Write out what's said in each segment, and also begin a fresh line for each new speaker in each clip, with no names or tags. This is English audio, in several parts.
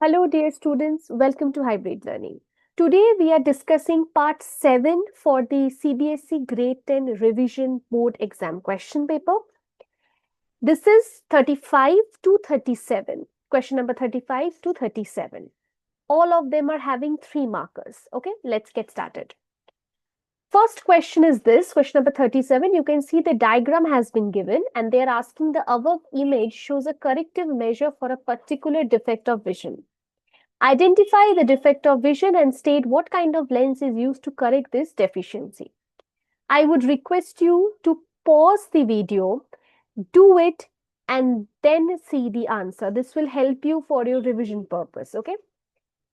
Hello, dear students. Welcome to Hybrid Learning. Today, we are discussing part 7 for the CBSE Grade 10 Revision Board Exam question paper. This is 35 to 37. Question number 35 to 37. All of them are having 3 markers. Okay, let's get started. First question is this, question number 37. You can see the diagram has been given and they are asking the above image shows a corrective measure for a particular defect of vision. Identify the defect of vision and state what kind of lens is used to correct this deficiency. I would request you to pause the video, do it, and then see the answer. This will help you for your revision purpose, okay?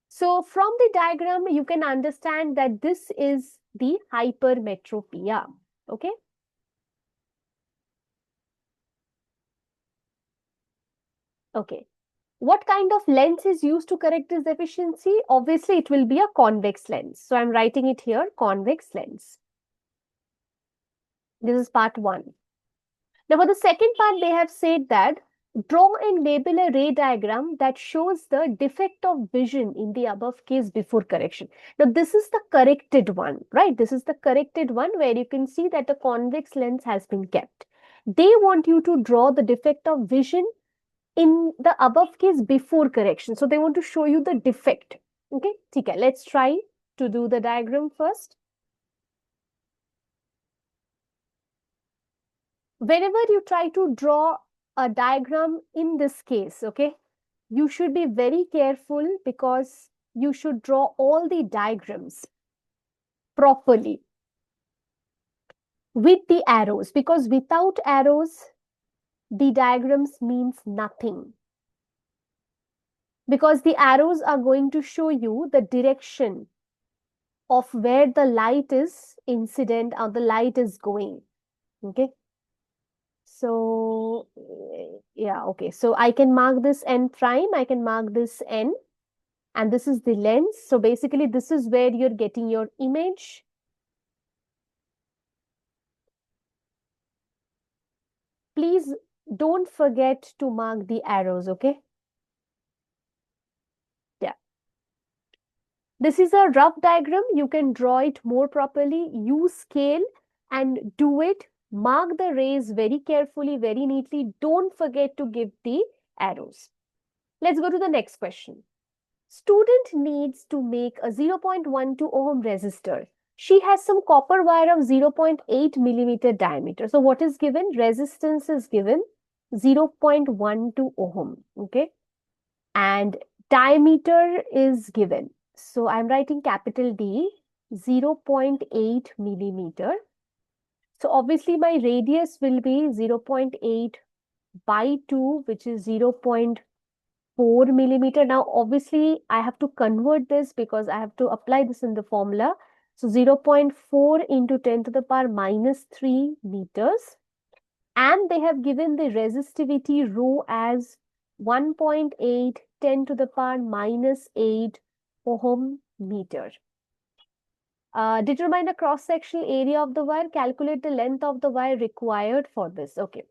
So from the diagram, you can understand that this is the hypermetropia, okay? Okay. What kind of lens is used to correct this deficiency? Obviously, it will be a convex lens. So I'm writing it here, convex lens. This is part 1. Now, for the second part, they have said that draw and label a ray diagram that shows the defect of vision in the above case before correction. Now, this is the corrected one, right? This is the corrected one where you can see that the convex lens has been kept. They want you to draw the defect of vision in the above case before correction. So, they want to show you the defect. Okay, let's try to do the diagram first. Whenever you try to draw a diagram in this case, okay, you should be very careful because you should draw all the diagrams properly with the arrows, because without arrows, the diagrams means nothing. Because the arrows are going to show you the direction of where the light is incident or the light is going. Okay. So, yeah, okay. So I can mark this N prime, I can mark this N, and this is the lens. So basically, this is where you're getting your image. Please don't forget to mark the arrows, okay? Yeah. This is a rough diagram. You can draw it more properly. Use scale and do it. Mark the rays very carefully, very neatly. Don't forget to give the arrows. Let's go to the next question. Student needs to make a 0.12 ohm resistor. She has some copper wire of 0.8 millimeter diameter. So what is given? Resistance is given 0.12 ohm. Okay. And diameter is given. So I'm writing capital D, 0.8 millimeter. So obviously my radius will be 0.8 by 2, which is 0.4 millimeter. Now, obviously, I have to convert this because I have to apply this in the formula. So 0.4 into 10 to the power minus 3 meters. And they have given the resistivity rho as 1.8 10 to the power minus 8 ohm meter. Determine the cross-sectional area of the wire. Calculate the length of the wire required for this. Okay.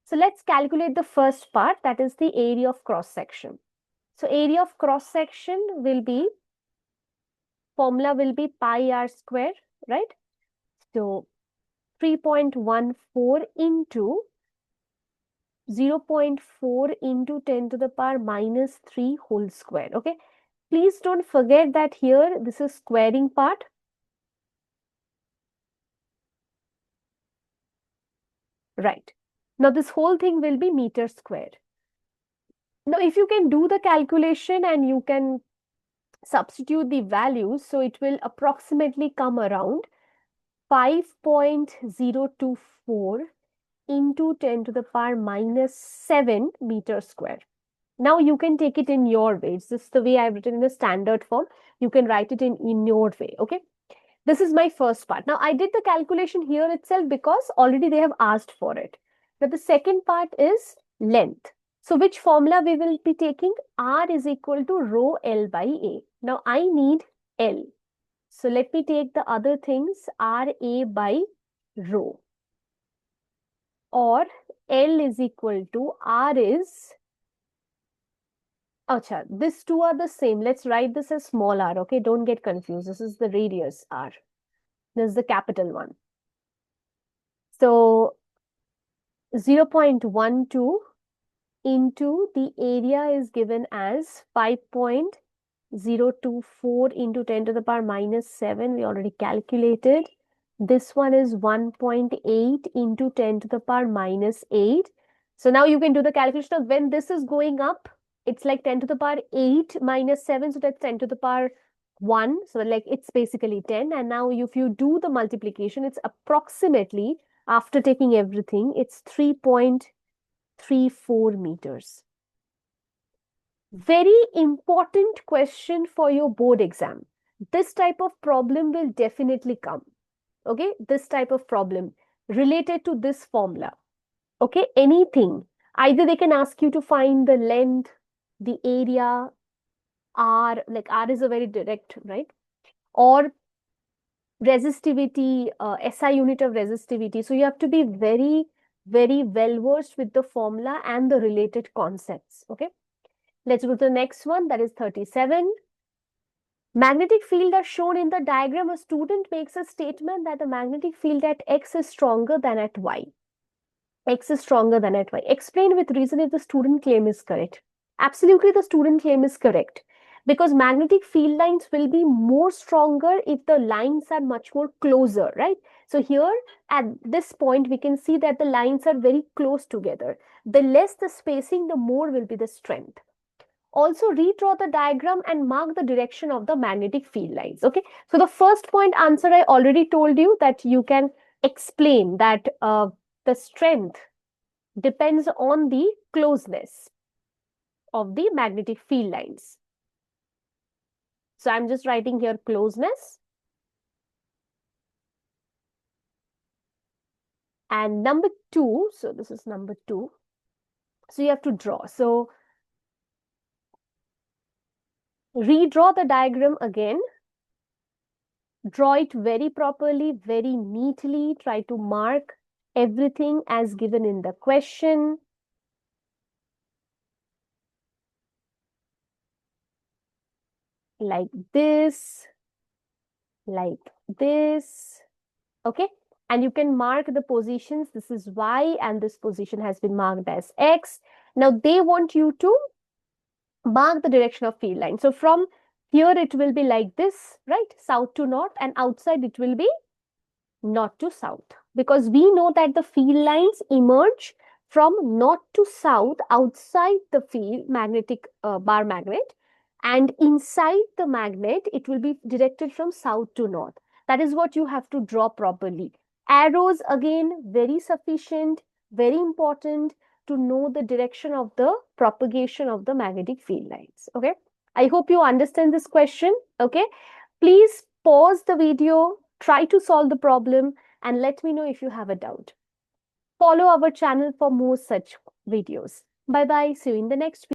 So let's calculate the first part, that is the area of cross-section. So area of cross-section will be, formula will be pi r square, right? So 3.14 into 0.4 into 10 to the power minus 3 whole square, okay? Please don't forget that here, this is squaring part. Right. Now this whole thing will be meter square. Now if you can do the calculation and you can substitute the values, so it will approximately come around 5.024 into 10 to the power minus 7 meter square. Now you can take it in your way. This is the way I've written in a standard form. You can write it in your way, okay? This is my first part. Now I did the calculation here itself because already they have asked for it. Now the second part is length. So which formula we will be taking? R is equal to rho L by A. Now I need L. So let me take the other things, RA by rho. Or L is equal to R is Acha, these two are the same. Let's write this as small r, okay? Don't get confused. This is the radius r. This is the capital one. So 0.12 into the area is given as 5.024 into 10 to the power minus 7. We already calculated. This one is 1.8 into 10 to the power minus 8. So now you can do the calculation of when this is going up, it's like 10 to the power 8 minus 7. So that's 10 to the power 1. So like it's basically 10. And now if you do the multiplication, it's approximately, after taking everything, it's 3.34 meters. Very important question for your board exam. This type of problem will definitely come. Okay, this type of problem related to this formula. Okay, anything. Either they can ask you to find the length, the area, R, like R is a very direct, right? Or resistivity, SI unit of resistivity. So you have to be very, very well versed with the formula and the related concepts. Okay. Let's go to the next one, that is 37. Magnetic field are shown in the diagram. A student makes a statement that the magnetic field at X is stronger than at Y. X is stronger than at Y. Explain with reason if the student claim is correct. Absolutely, the student claim is correct. Because magnetic field lines will be more stronger if the lines are much more closer, right? So here at this point, we can see that the lines are very close together. The less the spacing, the more will be the strength. Also redraw the diagram and mark the direction of the magnetic field lines. Okay, so the first point answer, I already told you that you can explain that the strength depends on the closeness of the magnetic field lines. So I'm just writing here closeness. And number 2, so this is number 2. So you have to draw. So redraw the diagram again. Draw it very properly, very neatly. Try to mark everything as given in the question. Like this, like this. Okay. And you can mark the positions. This is Y and this position has been marked as X. Now they want you to mark the direction of field line. So from here it will be like this, right? South to north, and outside it will be north to south. Because we know that the field lines emerge from north to south outside the field magnetic bar magnet, and inside the magnet it will be directed from south to north. That is what you have to draw properly. Arrows again very sufficient, very important to know the direction of the propagation of the magnetic field lines. Okay, I hope you understand this question. Okay, please pause the video, try to solve the problem, and let me know if you have a doubt. Follow our channel for more such videos. Bye bye. See you in the next video.